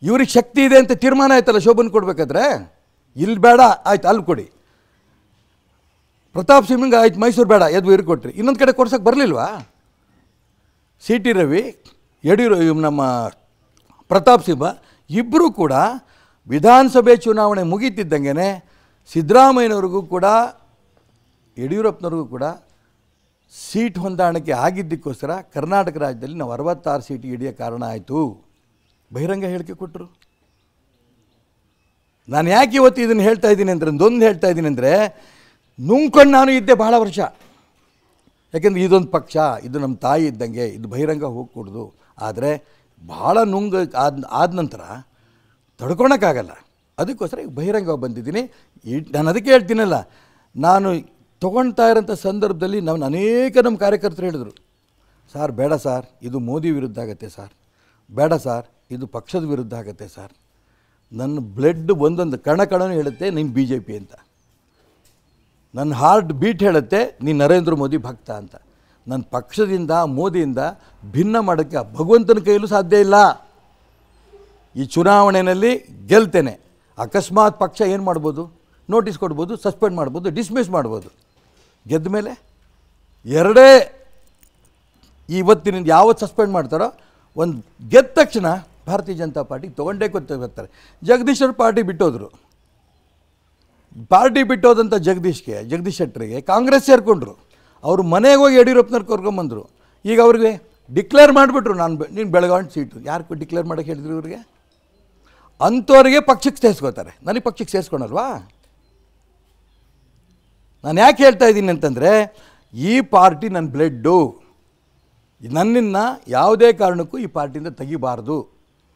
ಇವ್ರಿಗೆ ಶಕ್ತಿ ಇದೆ ಅಂತ ತೀರ್ಮಾನ ಆಯ್ತಲ್ಲ ಶೋಭನ್ ಕೊಡಬೇಕಾದ್ರೆ, ಇಲ್ಲಿ ಬೇಡ ಆಯ್ತು ಅಲ್ಲಿ ಕೊಡಿ, ಪ್ರತಾಪ್ ಸಿಂಹಂಗೆ ಆಯ್ತು ಮೈಸೂರು ಬೇಡ ಎದ್ದು ಇವ್ರಿಗೆ ಕೊಟ್ರಿ, ಇನ್ನೊಂದು ಕಡೆ ಕೊಡ್ಸೋಕ್ಕೆ ಬರಲಿಲ್ವಾ? ಸಿ ಟಿ ರವಿ, ನಮ್ಮ ಪ್ರತಾಪ್ ಸಿಂಹ ಇಬ್ಬರೂ ಕೂಡ ವಿಧಾನಸಭೆ ಚುನಾವಣೆ ಮುಗೀತಿದ್ದಂಗೆ ಸಿದ್ದರಾಮಯ್ಯನವ್ರಿಗೂ ಕೂಡ ಯಡಿಯೂರಪ್ಪನವ್ರಿಗೂ ಕೂಡ ಸೀಟ್ ಹೊಂದಾಣಿಕೆ ಆಗಿದ್ದಕ್ಕೋಸ್ಕರ ಕರ್ನಾಟಕ ರಾಜ್ಯದಲ್ಲಿ ನಾವು 66 ಸೀಟ್ ಹಿಡಿಯೋ ಕಾರಣ ಆಯಿತು. ಬಹಿರಂಗ ಹೇಳಿಕೆ ಕೊಟ್ಟರು. ನಾನು ಯಾಕೆ ಇವತ್ತು ಇದನ್ನು ಹೇಳ್ತಾ ಇದ್ದೀನಿ ಅಂದರೆ, ಒಂದೊಂದು ಹೇಳ್ತಾ ಇದ್ದೀನಿ ಅಂದರೆ, ನುಂಗ್ಕೊಂಡು ನಾನು ಇದ್ದೆ ಭಾಳ ವರ್ಷ. ಯಾಕೆಂದರೆ ಇದೊಂದು ಪಕ್ಷ, ಇದು ನಮ್ಮ ತಾಯಿ ಇದ್ದಂಗೆ, ಇದು ಬಹಿರಂಗ ಹೋಗ್ಕೊಡ್ದು. ಆದರೆ ಭಾಳ ಆದ ನಂತರ ತಡ್ಕೊಳಕ್ಕಾಗಲ್ಲ. ಅದಕ್ಕೋಸ್ಕರ ಈಗ ಬಹಿರಂಗ ಬಂದಿದ್ದೀನಿ. ನಾನು ಅದಕ್ಕೆ ಹೇಳ್ತೀನಲ್ಲ, ನಾನು ತೊಗೊಳ್ತಾ ಇರೋಂಥ ಸಂದರ್ಭದಲ್ಲಿ ನಮ್ಮ ಕಾರ್ಯಕರ್ತರು ಹೇಳಿದರು, ಸಾರ್ ಬೇಡ ಸಾರ್, ಇದು ಮೋದಿ ವಿರುದ್ಧ ಆಗುತ್ತೆ ಸಾರ್, ಬೇಡ ಸಾರ್, ಇದು ಪಕ್ಷದ ವಿರುದ್ಧ ಆಗುತ್ತೆ ಸಾರ್. ನನ್ನ ಬ್ಲಡ್ ಒಂದೊಂದು ಕಣಕಣನೂ ಹೇಳುತ್ತೆ ನೀನು ಬಿ ಜೆ ಪಿ ಅಂತ, ನನ್ನ ಹಾರ್ಟ್ ಬೀಟ್ ಹೇಳುತ್ತೆ ನೀನು ನರೇಂದ್ರ ಮೋದಿ ಭಕ್ತ ಅಂತ. ನನ್ನ ಪಕ್ಷದಿಂದ ಮೋದಿಯಿಂದ ಭಿನ್ನ ಮಾಡೋಕ್ಕೆ ಭಗವಂತನ ಕೈಯಲ್ಲೂ ಸಾಧ್ಯ ಇಲ್ಲ. ಈ ಚುನಾವಣೆಯಲ್ಲಿ ಗೆಲ್ತೇನೆ, ಅಕಸ್ಮಾತ್ ಪಕ್ಷ ಏನು ಮಾಡ್ಬೋದು, ನೋಟಿಸ್ ಕೊಡ್ಬೋದು, ಸಸ್ಪೆಂಡ್ ಮಾಡ್ಬೋದು, ಡಿಸ್ಮಿಸ್ ಮಾಡ್ಬೋದು. ಗೆದ್ದ ಮೇಲೆ ಎರಡೇ ಇವತ್ತಿನಿಂದ ಯಾವತ್ತು ಸಸ್ಪೆಂಡ್ ಮಾಡ್ತಾರೋ, ಒಂದು ಗೆದ್ದ ತಕ್ಷಣ ಭಾರತೀಯ ಜನತಾ ಪಾರ್ಟಿ ತೊಗೊಂಡೇ ಬರ್ತಾರೆ. ಜಗದೀಶ್ವರ್ ಪಾರ್ಟಿ ಬಿಟ್ಟೋದ್ರು. ಪಾರ್ಟಿ ಬಿಟ್ಟೋದಂಥ ಜಗದೀಶ್ ಶೆಟ್ಟರಿಗೆ ಕಾಂಗ್ರೆಸ್ ಸೇರಿಕೊಂಡ್ರು. ಅವರು ಮನೆಗೆ ಹೋಗಿ ಯಡಿಯೂರಪ್ಪನವ್ರು ಕರ್ಕೊಂಬಂದರು. ಈಗ ಅವ್ರಿಗೆ ಡಿಕ್ಲೇರ್ ಮಾಡಿಬಿಟ್ರು, ನೀನು ಬೆಳಗಾವಿ ಸೀಟು. ಯಾರು ಡಿಕ್ಲೇರ್ ಮಾಡೋಕ್ಕೆ ಹೇಳಿದ್ರು ಇವ್ರಿಗೆ? ಅಂಥವ್ರಿಗೆ ಪಕ್ಷಕ್ಕೆ ಸೇರಿಸ್ಕೋತಾರೆ, ನನಗೆ ಪಕ್ಷಕ್ಕೆ ಸೇರಿಸ್ಕೊಳಲ್ವಾ? ನಾನು ಯಾಕೆ ಹೇಳ್ತಾ ಇದ್ದೀನಿ ಅಂತಂದರೆ, ಈ ಪಾರ್ಟಿ ನನ್ನ ಬ್ಲಡ್ಡು, ನನ್ನನ್ನು ಯಾವುದೇ ಕಾರಣಕ್ಕೂ ಈ ಪಾರ್ಟಿಯಿಂದ ತೆಗಿಬಾರ್ದು.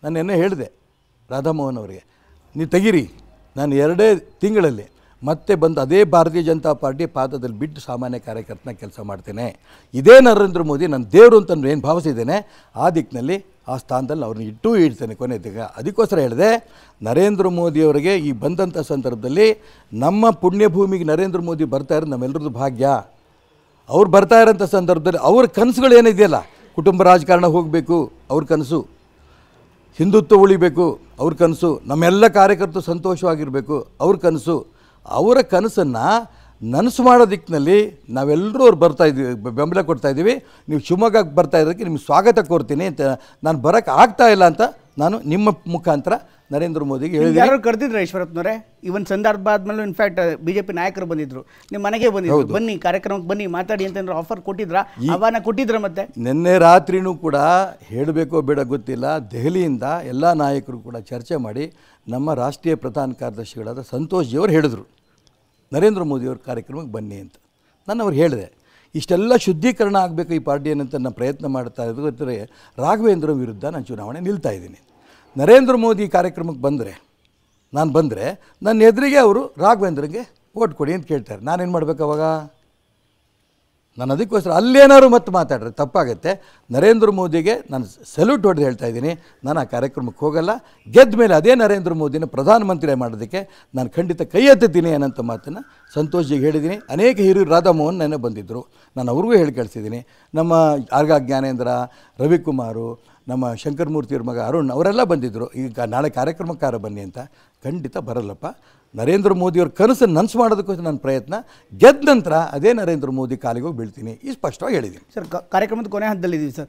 ನಾನು ಏನೇ ಹೇಳಿದೆ ರಾಧಾಮೋಹನ್ ಅವರಿಗೆ, ನೀವು ತೆಗೀರಿ, ನಾನು 2 ತಿಂಗಳಲ್ಲಿ ಮತ್ತೆ ಬಂದು ಅದೇ ಭಾರತೀಯ ಜನತಾ ಪಾರ್ಟಿ ಪಾದದಲ್ಲಿ ಬಿಟ್ಟು ಸಾಮಾನ್ಯ ಕಾರ್ಯಕರ್ತನ ಕೆಲಸ ಮಾಡ್ತೇನೆ. ಇದೇ ನರೇಂದ್ರ ಮೋದಿ ನನ್ನ ದೇವರು ಅಂತ ಏನು ಭಾವಿಸಿದ್ದೇನೆ, ಆ ದಿಕ್ಕಿನಲ್ಲಿ ಆ ಸ್ಥಾನದಲ್ಲಿ ಅವ್ರನ್ನ ಇಡ್ತೇನೆ ಕೊನೆದಿಗ. ಅದಕ್ಕೋಸ್ಕರ ಹೇಳಿದೆ, ನರೇಂದ್ರ ಮೋದಿಯವರಿಗೆ ಈ ಬಂದಂಥ ಸಂದರ್ಭದಲ್ಲಿ ನಮ್ಮ ಪುಣ್ಯಭೂಮಿಗೆ ನರೇಂದ್ರ ಮೋದಿ ಬರ್ತಾ ಇರೋದು ನಮ್ಮೆಲ್ಲರದ್ದು ಭಾಗ್ಯ. ಅವ್ರು ಬರ್ತಾ ಇರೋಂಥ ಸಂದರ್ಭದಲ್ಲಿ ಅವ್ರ ಕನಸುಗಳು ಏನಿದೆಯಲ್ಲ, ಕುಟುಂಬ ರಾಜಕಾರಣ ಹೋಗಬೇಕು ಅವ್ರ ಕನಸು, ಹಿಂದುತ್ವ ಉಳಿಬೇಕು ಅವ್ರ ಕನಸು, ನಮ್ಮೆಲ್ಲ ಕಾರ್ಯಕರ್ತರು ಸಂತೋಷವಾಗಿರಬೇಕು ಅವ್ರ ಕನಸು. ಅವರ ಕನಸನ್ನು ನನಸು ಮಾಡೋ ದಿಕ್ಕಿನಲ್ಲಿ ನಾವೆಲ್ಲರೂ ಅವ್ರು ಬರ್ತಾಯಿದ್ದೀವಿ, ಬೆಂಬಲ ಕೊಡ್ತಾಯಿದ್ದೀವಿ. ನೀವು ಶಿವಮೊಗ್ಗಕ್ಕೆ ಬರ್ತಾ ಇರೋದಕ್ಕೆ ನಿಮ್ಗೆ ಸ್ವಾಗತ ಕೋರ್ತೀನಿ ಅಂತ. ನಾನು ಬರೋಕ್ಕೆ ಆಗ್ತಾ ಇಲ್ಲ ಅಂತ ನಾನು ನಿಮ್ಮ ಮುಖಾಂತರ ನರೇಂದ್ರ ಮೋದಿಗೆ ಹೇಳಿದೆ. ಯಾರು ಕರೆದಿದ್ರು ಈಶ್ವರಪ್ಪನವರೇ? ಇವನ್ ಸಂದರ್ಭ ಆದ್ಮೇಲೆ ಇನ್ಫ್ಯಾಕ್ಟ್ ಬಿಜೆಪಿ ನಾಯಕರು ಬಂದಿದ್ರು, ನಿಮ್ಮ ಮನೆಗೆ ಬಂದಿದ್ರು, ಬನ್ನಿ ಕಾರ್ಯಕ್ರಮಕ್ಕೆ ಬನ್ನಿ ಮಾತಾಡಿ ಅಂತ ಆಫರ್ ಕೊಟ್ಟಿದ್ರ, ಆಹ್ವಾನ ಕೊಟ್ಟಿದ್ರ? ಮತ್ತೆ ನಿನ್ನೆ ರಾತ್ರಿನೂ ಕೂಡ ಹೇಳಬೇಕೋ ಬೇಡ ಗೊತ್ತಿಲ್ಲ, ದೆಹಲಿಯಿಂದ ಎಲ್ಲ ನಾಯಕರು ಕೂಡ ಚರ್ಚೆ ಮಾಡಿ ನಮ್ಮ ರಾಷ್ಟ್ರೀಯ ಪ್ರಧಾನ ಕಾರ್ಯದರ್ಶಿಗಳಾದ ಸಂತೋಷ್ ಜಿಯವರು ಹೇಳಿದರು ನರೇಂದ್ರ ಮೋದಿಯವ್ರ ಕಾರ್ಯಕ್ರಮಕ್ಕೆ ಬನ್ನಿ ಅಂತ. ನಾನು ಅವ್ರು ಹೇಳಿದೆ, ಇಷ್ಟೆಲ್ಲ ಶುದ್ಧೀಕರಣ ಆಗಬೇಕು ಈ ಪಾರ್ಟಿಯನ್ನಂತ ನಾನು ಪ್ರಯತ್ನ ಮಾಡ್ತಾ ಇದ್ದರೆ ರಾಘವೇಂದ್ರ ವಿರುದ್ಧ ನಾನು ಚುನಾವಣೆ ನಿಲ್ತಾ ಇದ್ದೀನಿ. ನರೇಂದ್ರ ಮೋದಿ ಕಾರ್ಯಕ್ರಮಕ್ಕೆ ಬಂದರೆ ನನ್ನ ಎದುರಿಗೆ ಅವರು ರಾಘವೇಂದ್ರಗೆ ಓಟ್ ಕೊಡಿ ಅಂತ ಕೇಳ್ತಾರೆ. ನಾನೇನು ಮಾಡಬೇಕು ಅವಾಗ? ನಾನು ಅದಕ್ಕೋಸ್ಕರ ಅಲ್ಲೇನಾದ್ರು ಮತ್ತೆ ಮಾತಾಡ್ರೆ ತಪ್ಪಾಗುತ್ತೆ. ನರೇಂದ್ರ ಮೋದಿಗೆ ನಾನು ಸಲ್ಯೂಟ್ ಹೊಡೆದು ಹೇಳ್ತಾ ಇದ್ದೀನಿ, ನಾನು ಆ ಕಾರ್ಯಕ್ರಮಕ್ಕೆ ಹೋಗಲ್ಲ. ಗೆದ್ದ ಮೇಲೆ ಅದೇ ನರೇಂದ್ರ ಮೋದಿನ ಪ್ರಧಾನಮಂತ್ರಿ ಮಾಡೋದಕ್ಕೆ ನಾನು ಖಂಡಿತ ಕೈ ಎತ್ತಿದ್ದೀನಿ ಅನ್ನೋಂಥ ಮಾತನ್ನು ಸಂತೋಷ್ಜಿಗೆ ಹೇಳಿದ್ದೀನಿ. ಅನೇಕ ಹಿರಿಯರು, ರಾಧಾಮೋಹನ್ ನೆನ್ನೆ ಬಂದಿದ್ದರು, ನಾನು ಅವ್ರಿಗೂ ಹೇಳಿ ಕಳಿಸಿದ್ದೀನಿ. ನಮ್ಮ ಆರ್ಗ ಜ್ಞಾನೇಂದ್ರ, ರವಿಕುಮಾರು, ನಮ್ಮ ಶಂಕರಮೂರ್ತಿಯವ್ರ ಮಗ ಅರುಣ್ ಅವರೆಲ್ಲ ಬಂದಿದ್ದರು. ಈಗ ನಾಳೆ ಕಾರ್ಯಕ್ರಮಕ್ಕಾರ ಬನ್ನಿ ಅಂತ. ಖಂಡಿತ ಬರಲ್ಲಪ್ಪ. ನರೇಂದ್ರ ಮೋದಿಯವ್ರ ಕನಸನ್ನು ನನಸು ಮಾಡೋದಕ್ಕೋಸ್ಕರ ನನ್ನ ಪ್ರಯತ್ನ. ಗೆದ್ದ ನಂತರ ಅದೇ ನರೇಂದ್ರ ಮೋದಿ ಕಾಲಿಗೆ ಹೋಗಿ ಬೀಳ್ತೀನಿ, ಈ ಸ್ಪಷ್ಟವಾಗಿ ಹೇಳಿದ್ದೀನಿ. ಸರ್, ಕಾರ್ಯಕ್ರಮದ ಕೊನೆ ಹಂತದಲ್ಲಿದ್ದೀವಿ ಸರ್.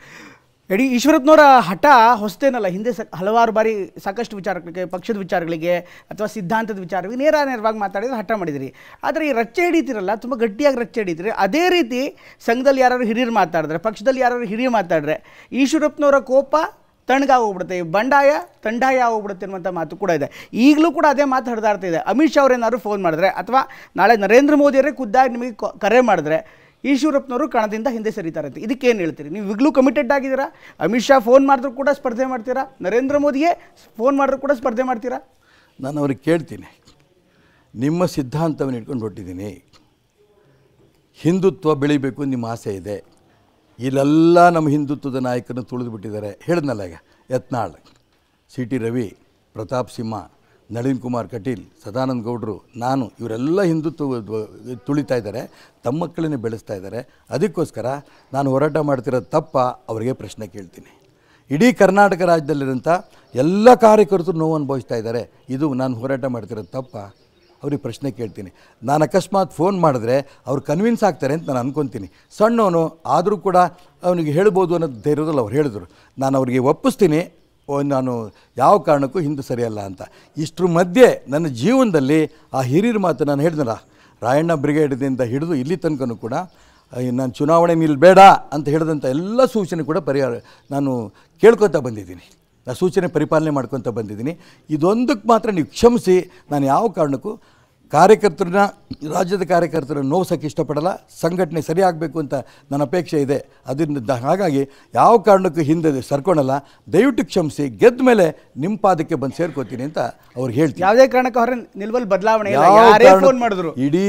ಈಶ್ವರಪ್ಪನವರ ಹಠ ಹೊಸತೇನಲ್ಲ. ಹಿಂದೆ ಹಲವಾರು ಬಾರಿ ಸಾಕಷ್ಟು ವಿಚಾರಗಳಿಗೆ, ಪಕ್ಷದ ವಿಚಾರಗಳಿಗೆ ಅಥವಾ ಸಿದ್ಧಾಂತದ ವಿಚಾರಗಳಿಗೆ ನೇರವಾಗಿ ಮಾತಾಡಿದ್ರೆ ಹಠ ಮಾಡಿದಿರಿ. ಆದರೆ ಈ ರಚ್ಚೆ ಹಿಡಿತೀರಲ್ಲ, ತುಂಬ ಗಟ್ಟಿಯಾಗಿ ರಚ್ಚೆ ಹಿಡಿತೀರಿ. ಅದೇ ರೀತಿ ಸಂಘದಲ್ಲಿ ಯಾರು ಹಿರಿಯರು ಮಾತಾಡಿದ್ರೆ, ಪಕ್ಷದಲ್ಲಿ ಯಾರು ಹಿರಿಯರು ಮಾತಾಡಿದ್ರೆ ಈಶ್ವರಪ್ಪನವರ ಕೋಪ ತಣ್ಣಗಾಗೋಗ್ಬಿಡುತ್ತೆ, ಬಂಡಾಯ ತಂಡಾಯ ಆಗೋಗ್ಬಿಡುತ್ತೆ ಅನ್ನುವಂಥ ಮಾತು ಕೂಡ ಇದೆ. ಈಗಲೂ ಕೂಡ ಅದೇ ಮಾತು ಹರಿದಾಡ್ತಾ ಇದೆ. ಅಮಿತ್ ಶಾ ಅವರೇನಾದ್ರು ಫೋನ್ ಮಾಡಿದ್ರೆ ಅಥವಾ ನಾಳೆ ನರೇಂದ್ರ ಮೋದಿಯವರೇ ಖುದ್ದಾಗಿ ನಿಮಗೆ ಕರೆ ಮಾಡಿದ್ರೆ ಈಶ್ವರಪ್ಪನವರು ಕಣದಿಂದ ಹಿಂದೆ ಸರಿತಾರೆ ಅಂತ. ಇದಕ್ಕೇನು ಹೇಳ್ತೀರಿ? ನೀವು ಈಗಲೂ ಕಮಿಟೆಡ್ ಆಗಿದ್ದೀರಾ? ಅಮಿತ್ ಶಾ ಫೋನ್ ಮಾಡಿದ್ರು ಕೂಡ ಸ್ಪರ್ಧೆ ಮಾಡ್ತೀರಾ? ನರೇಂದ್ರ ಮೋದಿಗೆ ಫೋನ್ ಮಾಡಿದ್ರು ಕೂಡ ಸ್ಪರ್ಧೆ ಮಾಡ್ತೀರಾ? ನಾನು ಅವ್ರಿಗೆ ಕೇಳ್ತೀನಿ, ನಿಮ್ಮ ಸಿದ್ಧಾಂತವನ್ನು ಇಟ್ಕೊಂಡು ಹೊಟ್ಟಿದ್ದೀನಿ, ಹಿಂದುತ್ವ ಬೆಳಿಬೇಕು ನಿಮ್ಮ ಆಸೆ ಇದೆ, ಇಲ್ಲೆಲ್ಲ ನಮ್ಮ ಹಿಂದುತ್ವದ ನಾಯಕರನ್ನು ತುಳಿದು ಬಿಟ್ಟಿದ್ದಾರೆ. ಹೇಳಿದ್ನಲ್ಲ ಈಗ, ಯತ್ನಾಳ್, ಸಿ ಟಿ ರವಿ, ಪ್ರತಾಪ್ ಸಿಂಹ, ನಳಿನ್ ಕುಮಾರ್ ಕಟೀಲ್, ಸದಾನಂದ ಗೌಡರು, ನಾನು, ಇವರೆಲ್ಲ ಹಿಂದುತ್ವ ತುಳಿತಾ ಇದ್ದಾರೆ, ತಮ್ಮ ಮಕ್ಕಳನ್ನೇ ಬೆಳೆಸ್ತಾ ಇದ್ದಾರೆ. ಅದಕ್ಕೋಸ್ಕರ ನಾನು ಹೋರಾಟ ಮಾಡ್ತಿರೋದು ತಪ್ಪ? ಅವರಿಗೆ ಪ್ರಶ್ನೆ ಕೇಳ್ತೀನಿ. ಇಡೀ ಕರ್ನಾಟಕ ರಾಜ್ಯದಲ್ಲಿರೋಂಥ ಎಲ್ಲ ಕಾರ್ಯಕರ್ತರು ನೋವು ಅನುಭವಿಸ್ತಾ ಇದ್ದಾರೆ. ಇದು ನಾನು ಹೋರಾಟ ಮಾಡ್ತಿರೋದು ತಪ್ಪ? ಅವ್ರಿಗೆ ಪ್ರಶ್ನೆ ಕೇಳ್ತೀನಿ. ನಾನು ಅಕಸ್ಮಾತ್ ಫೋನ್ ಮಾಡಿದ್ರೆ ಅವ್ರು ಕನ್ವಿನ್ಸ್ ಆಗ್ತಾರೆ ಅಂತ ನಾನು ಅಂದ್ಕೊತೀನಿ. ಸಣ್ಣವನು ಆದರೂ ಕೂಡ ಅವನಿಗೆ ಹೇಳ್ಬೋದು ಅನ್ನೋದು ಧೈರ್ಯದಲ್ಲಿ ಅವ್ರು ಹೇಳಿದ್ರು. ನಾನು ಅವರಿಗೆ ಒಪ್ಪಿಸ್ತೀನಿ, ನಾನು ಯಾವ ಕಾರಣಕ್ಕೂ ಹಿಂದೆ ಸರಿಯಲ್ಲ ಅಂತ. ಇಷ್ಟರ ಮಧ್ಯೆ ನನ್ನ ಜೀವನದಲ್ಲಿ ಆ ಹಿರಿಯರ ಮಾತು ನಾನು ಹೇಳಿದ್ನಲ್ಲ, ರಾಯಣ್ಣ ಬ್ರಿಗೇಡ್ದಿಂದ ಹಿಡಿದು ಇಲ್ಲಿ ತನಕನೂ ಕೂಡ ನಾನು ಚುನಾವಣೆ ನಿಲ್ಲಬೇಡ ಅಂತ ಹೇಳಿದಂಥ ಎಲ್ಲ ಸೂಚನೆ ಕೂಡ ನಾನು ಕೇಳ್ಕೊತಾ ಬಂದಿದ್ದೀನಿ, ಆ ಸೂಚನೆ ಪರಿಪಾಲನೆ ಮಾಡ್ಕೊತ ಬಂದಿದ್ದೀನಿ. ಇದೊಂದಕ್ಕೆ ಮಾತ್ರ ನೀವು ಕ್ಷಮಿಸಿ. ನಾನು ಯಾವ ಕಾರಣಕ್ಕೂ ಕಾರ್ಯಕರ್ತರನ್ನ, ರಾಜ್ಯದ ಕಾರ್ಯಕರ್ತರನ್ನ ನೋವ್ಸೋಕ್ಕೆ ಇಷ್ಟಪಡಲ್ಲ. ಸಂಘಟನೆ ಸರಿಯಾಗಬೇಕು ಅಂತ ನನ್ನ ಅಪೇಕ್ಷೆ ಇದೆ. ಅದರಿಂದ ಹಾಗಾಗಿ ಯಾವ ಕಾರಣಕ್ಕೂ ಹಿಂದೆ ಸರ್ಕೊಳಲ್ಲ. ದಯವಿಟ್ಟು ಕ್ಷಮಿಸಿ, ಗೆದ್ದ ಮೇಲೆ ನಿಮ್ಮ ಪಾದಕ್ಕೆ ಬಂದು ಸೇರ್ಕೋತೀನಿ ಅಂತ ಅವ್ರಿಗೆ ಹೇಳ್ತೀನಿ. ಯಾವುದೇ ಕಾರಣಕ್ಕೂ ಅವರ ನಿಲ್ವಲ್ ಬದಲಾವಣೆ ಇಲ್ಲ. ಯಾರೇ ಫೋನ್ ಮಾಡಿದ್ರು, ಇಡೀ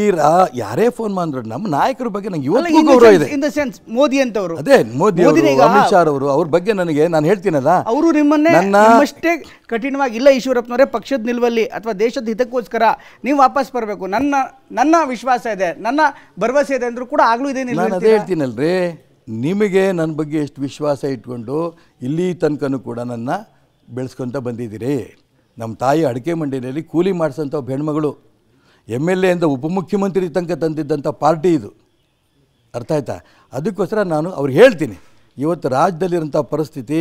ಯಾರೇ ಫೋನ್ ಮಾಡಿದ್ರು, ನಮ್ಮ ನಾಯಕರ ಬಗ್ಗೆ ನಂಗೆ ಇವತ್ತು ಗೌರವ ಇದೆ. ಇನ್ ದ ಸೆನ್ಸ್ ಮೋದಿ ಅಂತವರು, ಅದೇ ಮೋದಿ ಅವರು, ಅಮಿತ್ ಶಾ ಅವರು, ಅವ್ರ ಬಗ್ಗೆ ನನಗೆ ನಾನು ಹೇಳ್ತೀನಲ್ಲ, ಅವರು ನಿಮ್ಮಷ್ಟೇ ಕಠಿಣವಾಗಿ ಇಲ್ಲ ಈಶ್ವರಪ್ಪನವರೇ, ಪಕ್ಷದ ನಿಲ್ವಲ್ಲಿ ಅಥವಾ ದೇಶದ ಹಿತಕ್ಕೋಸ್ಕರ ನೀವು ವಾಪಸ್ ಬರಬೇಕು, ನನ್ನ ವಿಶ್ವಾಸ ಇದೆ, ನನ್ನ ಭರವಸೆ ಇದೆ ಅಂದ್ರೂ ಕೂಡ ಆಗಲೂ ಇದೆ. ನಾನು ಅದೇ ಹೇಳ್ತೀನಲ್ರಿ, ನಿಮಗೆ ನನ್ನ ಬಗ್ಗೆ ಎಷ್ಟು ವಿಶ್ವಾಸ ಇಟ್ಕೊಂಡು ಇಲ್ಲಿ ತನಕನೂ ಕೂಡ ನನ್ನ ಬೆಳೆಸ್ಕೊತ ಬಂದಿದ್ದೀರಿ. ನಮ್ಮ ತಾಯಿ ಅಡಿಕೆ ಮಂಡಿಯಲ್ಲಿ ಕೂಲಿ ಮಾಡಿಸೋಂಥ ಹೆಣ್ಮಗಳು, MLA ಇಂದ ಉಪಮುಖ್ಯಮಂತ್ರಿ ತನಕ ತಂದಿದ್ದಂಥ ಪಾರ್ಟಿ ಇದು. ಅರ್ಥ ಆಯ್ತಾ? ಅದಕ್ಕೋಸ್ಕರ ನಾನು ಅವ್ರಿಗೆ ಹೇಳ್ತೀನಿ, ಇವತ್ತು ರಾಜ್ಯದಲ್ಲಿರೋಂಥ ಪರಿಸ್ಥಿತಿ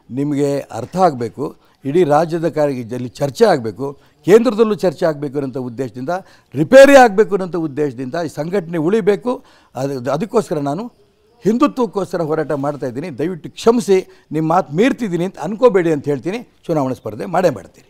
ನಿಮಗೆ ಅರ್ಥ ಆಗಬೇಕು. ಇಡೀ ರಾಜ್ಯದ ಕಾರ್ಯದಲ್ಲಿ ಚರ್ಚೆ ಆಗಬೇಕು, ಕೇಂದ್ರದಲ್ಲೂ ಚರ್ಚೆ ಆಗಬೇಕು ಅನ್ನೋಂಥ ಉದ್ದೇಶದಿಂದ, ರಿಪೇರಿ ಆಗಬೇಕು ಅನ್ನೋಂಥ ಉದ್ದೇಶದಿಂದ ಈ ಸಂಘಟನೆ ಉಳಿಬೇಕು. ಅದಕ್ಕೋಸ್ಕರ ನಾನು ಹಿಂದುತ್ವಕ್ಕೋಸ್ಕರ ಹೋರಾಟ ಮಾಡ್ತಾಯಿದ್ದೀನಿ. ದಯವಿಟ್ಟು ಕ್ಷಮಿಸಿ, ನಿಮ್ಮ ಮಾತು ಮೀರ್ತಿದ್ದೀನಿ ಅಂತ ಅನ್ಕೋಬೇಡಿ ಅಂತ ಹೇಳ್ತೀನಿ. ಚುನಾವಣೆ ಸ್ಪರ್ಧೆ ಮಾಡೇ ಮಾಡ್ತೀನಿ.